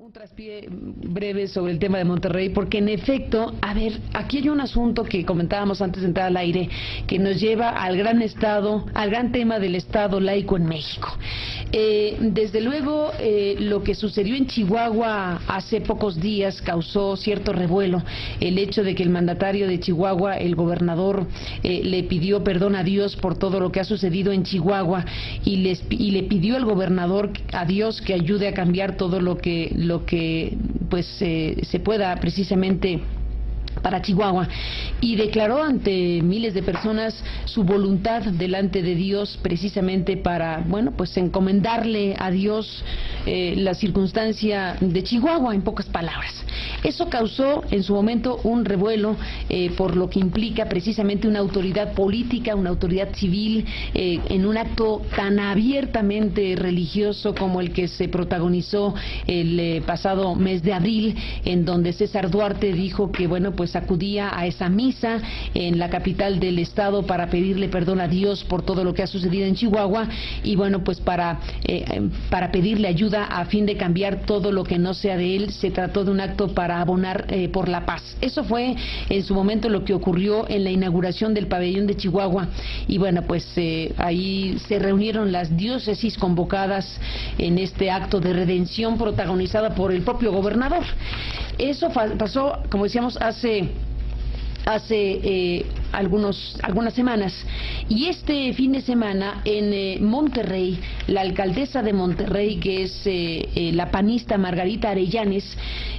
Un traspié breve sobre el tema de Monterrey, porque en efecto, a ver, aquí hay un asunto que comentábamos antes de entrar al aire, que nos lleva al gran estado, al gran tema del Estado laico en México. Desde luego, lo que sucedió en Chihuahua hace pocos días causó cierto revuelo. El hecho de que el mandatario de Chihuahua, el gobernador, le pidió perdón a Dios por todo lo que ha sucedido en Chihuahua y le pidió al gobernador a Dios que ayude a cambiar todo lo que pues se pueda precisamente para Chihuahua, y declaró ante miles de personas su voluntad delante de Dios, precisamente para, bueno, pues encomendarle a Dios la circunstancia de Chihuahua, en pocas palabras. Eso causó en su momento un revuelo por lo que implica precisamente una autoridad política, una autoridad civil, en un acto tan abiertamente religioso como el que se protagonizó el pasado mes de abril, en donde César Duarte dijo que, bueno, pues acudía a esa misa en la capital del estado para pedirle perdón a Dios por todo lo que ha sucedido en Chihuahua y, bueno, pues para pedirle ayuda a fin de cambiar todo lo que no sea de él. Se trató de un acto para abonar por la paz. Eso fue en su momento lo que ocurrió en la inauguración del pabellón de Chihuahua y, bueno, pues ahí se reunieron las diócesis convocadas en este acto de redención protagonizada por el propio gobernador. Eso pasó, como decíamos, hace algunas semanas, y este fin de semana en Monterrey, la alcaldesa de Monterrey, que es la panista Margarita Arellanes,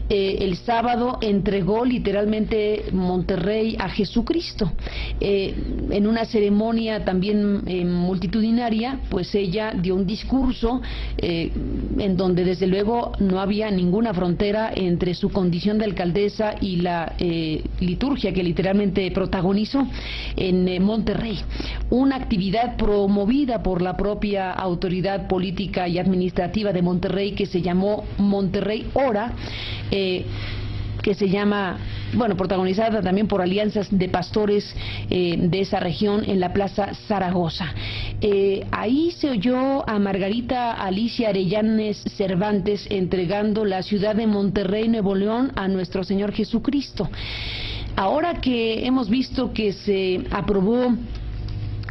el sábado entregó literalmente Monterrey a Jesucristo. En una ceremonia también multitudinaria, pues ella dio un discurso en donde desde luego no había ninguna frontera entre su condición de alcaldesa y la liturgia que literalmente protagonizó en Monterrey. Una actividad promovida por la propia autoridad política y administrativa de Monterrey, que se llamó Monterrey Ora, que se llama, bueno, protagonizada también por alianzas de pastores de esa región en la Plaza Zaragoza. Ahí se oyó a Margarita Alicia Arellanes Cervantes entregando la ciudad de Monterrey, Nuevo León, a nuestro Señor Jesucristo. Ahora que hemos visto que se aprobó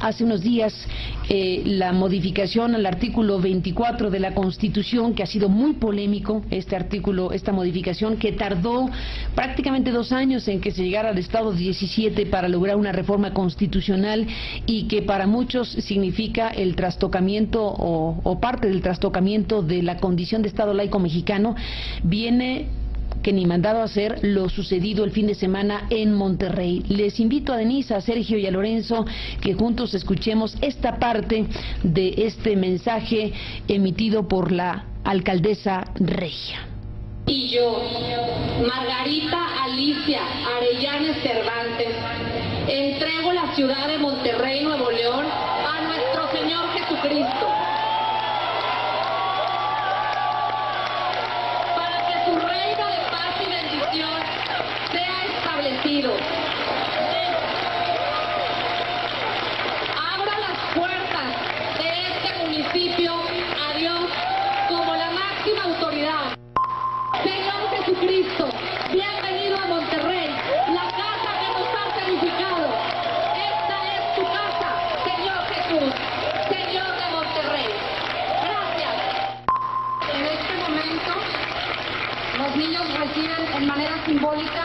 hace unos días la modificación al artículo 24 de la Constitución, que ha sido muy polémico este artículo, esta modificación que tardó prácticamente 2 años en que se llegara al estado 17 para lograr una reforma constitucional, y que para muchos significa el trastocamiento o parte del trastocamiento de la condición de Estado laico mexicano, viene que ni mandado a hacer lo sucedido el fin de semana en Monterrey. Les invito a Denise, a Sergio y a Lorenzo que juntos escuchemos esta parte de este mensaje emitido por la alcaldesa regia. Y yo, Margarita Alicia Arellanes Cervantes, entrego la ciudad de Monterrey, Nuevo León, a nuestro Señor Jesucristo, para que su reino de paz y bendición sea establecido. Abro las puertas de este municipio a Dios como la máxima autoridad. Señor Jesucristo, bienvenido a Monterrey, la casa que nos ha santificado. Esta es tu casa, Señor Jesús, Señor de Monterrey. Gracias. En este momento, los niños reciben en manera simbólica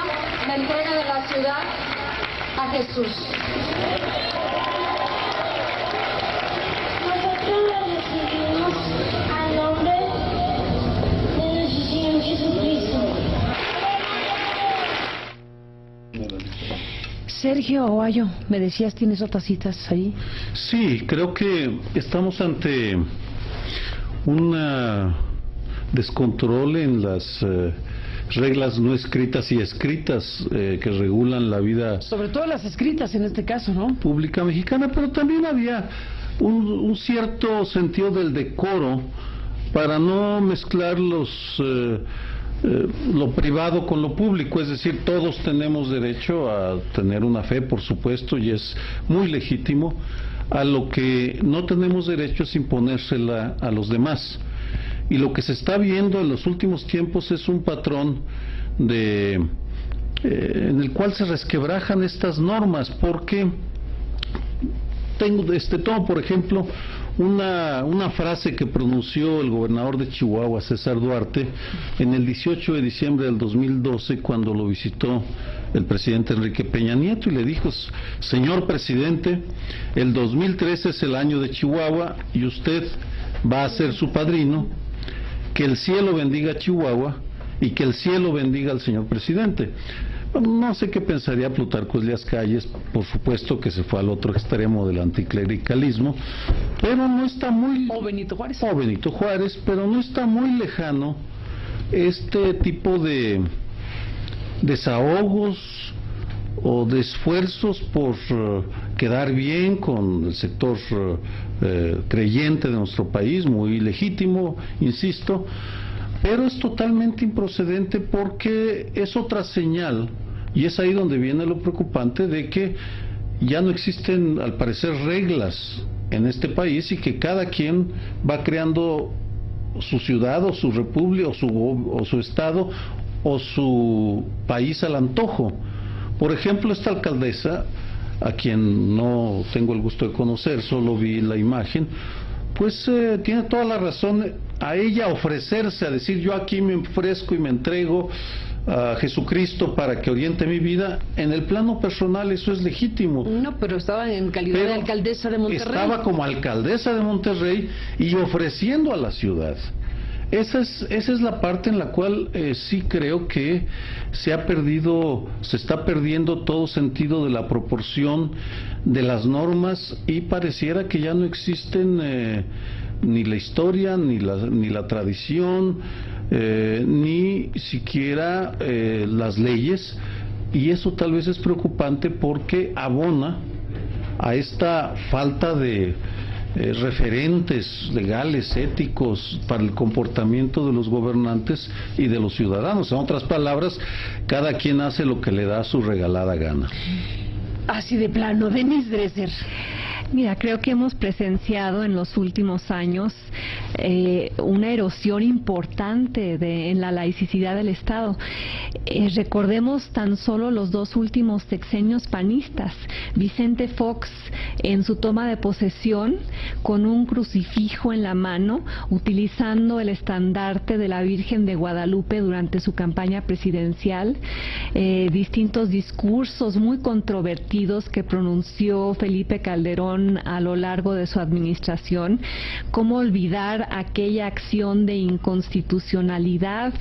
la entrega de la ciudad a Jesús. Nosotros lo recibimos a nombre de nuestro Señor Jesucristo. Sergio Ovayo, me decías, ¿tienes otras citas ahí? Sí, creo que estamos ante un descontrol en las reglas no escritas y escritas que regulan la vida Sobre todo las escritas en este caso, ¿no? pública mexicana, pero también había un cierto sentido del decoro para no mezclar lo privado con lo público. Es decir, todos tenemos derecho a tener una fe, por supuesto, y es muy legítimo. A lo que no tenemos derecho es imponérsela a los demás. y lo que se está viendo en los últimos tiempos es un patrón en el cual se resquebrajan estas normas, porque tomo por ejemplo una frase que pronunció el gobernador de Chihuahua, César Duarte, en el 18 de diciembre del 2012, cuando lo visitó el presidente Enrique Peña Nieto y le dijo: señor presidente, el 2013 es el año de Chihuahua y usted va a ser su padrino, que el cielo bendiga a Chihuahua y que el cielo bendiga al señor presidente. No sé qué pensaría Plutarco Elías Calles, por supuesto que se fue al otro extremo del anticlericalismo, pero no está muy... O Benito Juárez. O Benito Juárez, pero no está muy lejano este tipo de desahogos o de esfuerzos por quedar bien con el sector creyente de nuestro país, muy legítimo, insisto, pero es totalmente improcedente porque es otra señal, y es ahí donde viene lo preocupante, de que ya no existen, al parecer, reglas en este país y que cada quien va creando su ciudad o su república o su estado o su país al antojo. Por ejemplo, esta alcaldesa, a quien no tengo el gusto de conocer, solo vi la imagen, pues tiene toda la razón a ella ofrecerse, a decir: yo aquí me ofrezco y me entrego a Jesucristo para que oriente mi vida. En el plano personal eso es legítimo. No, pero estaba en calidad de alcaldesa de Monterrey. Estaba como alcaldesa de Monterrey y ofreciendo a la ciudad. Esa es la parte en la cual sí creo que se está perdiendo todo sentido de la proporción de las normas, y pareciera que ya no existen ni la historia, ni la tradición, ni siquiera las leyes, y eso tal vez es preocupante porque abona a esta falta de referentes legales, éticos para el comportamiento de los gobernantes y de los ciudadanos. En otras palabras, cada quien hace lo que le da su regalada gana. Así de plano. Denise Dresser. Mira, creo que hemos presenciado en los últimos años una erosión importante en la laicidad del Estado. Recordemos tan solo los dos últimos sexenios panistas. Vicente Fox, en su toma de posesión, con un crucifijo en la mano, utilizando el estandarte de la Virgen de Guadalupe durante su campaña presidencial, distintos discursos muy controvertidos que pronunció Felipe Calderón a lo largo de su administración. ¿Cómo olvidar aquella acción de inconstitucionalidad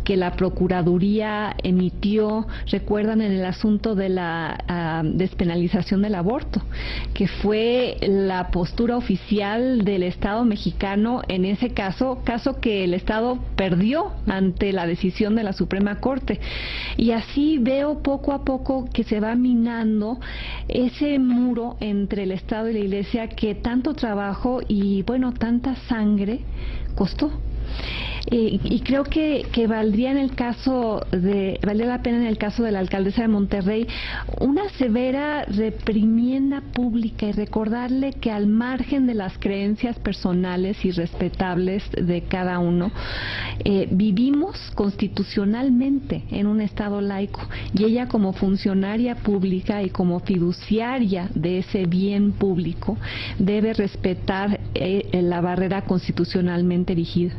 que la Procuraduría emitió, recuerdan, en el asunto de la despenalización del aborto, que fue la postura oficial del Estado mexicano en ese caso que el Estado perdió ante la decisión de la Suprema Corte? Y así veo poco a poco que se va minando ese muro entre el Estado y la Iglesia que tanto trabajo y, bueno, tanta sangre costó. Y creo que valdría la pena en el caso de la alcaldesa de Monterrey una severa reprimienda pública y recordarle que, al margen de las creencias personales y respetables de cada uno, vivimos constitucionalmente en un Estado laico, y ella, como funcionaria pública y como fiduciaria de ese bien público, debe respetar la barrera constitucionalmente erigida.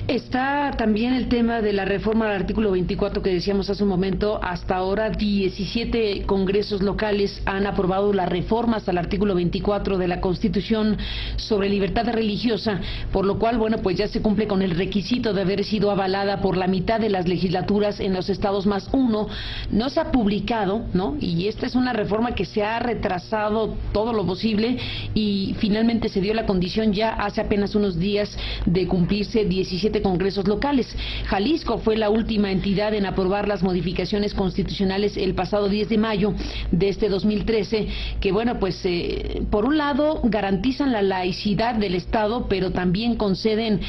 Está también el tema de la reforma al artículo 24 que decíamos hace un momento. Hasta ahora 17 congresos locales han aprobado las reformas al artículo 24 de la Constitución sobre libertad religiosa, por lo cual, bueno, pues ya se cumple con el requisito de haber sido avalada por la mitad de las legislaturas en los estados más uno. No se ha publicado, ¿no? Y esta es una reforma que se ha retrasado todo lo posible y finalmente se dio la condición ya hace apenas unos días de cumplirse 17 7 congresos locales. Jalisco fue la última entidad en aprobar las modificaciones constitucionales el pasado 10 de mayo de este 2013, que bueno, pues por un lado garantizan la laicidad del Estado, pero también conceden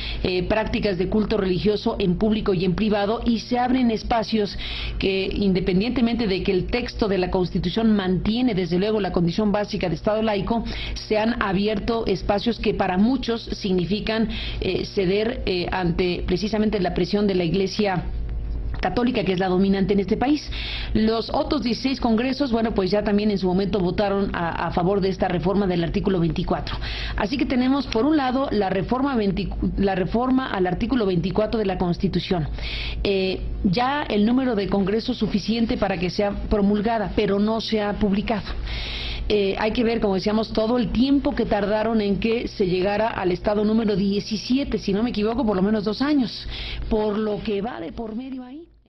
prácticas de culto religioso en público y en privado, y se abren espacios que, independientemente de que el texto de la Constitución mantiene desde luego la condición básica de Estado laico, se han abierto espacios que para muchos significan ceder ante precisamente la presión de la Iglesia católica, que es la dominante en este país. Los otros 16 congresos, bueno, pues ya también en su momento votaron a favor de esta reforma del artículo 24. Así que tenemos, por un lado, la reforma al artículo 24 de la Constitución. Ya el número de congresos suficiente para que sea promulgada, pero no se ha publicado. Hay que ver, como decíamos, todo el tiempo que tardaron en que se llegara al estado número 17, si no me equivoco, por lo menos 2 años, por lo que va de por medio ahí.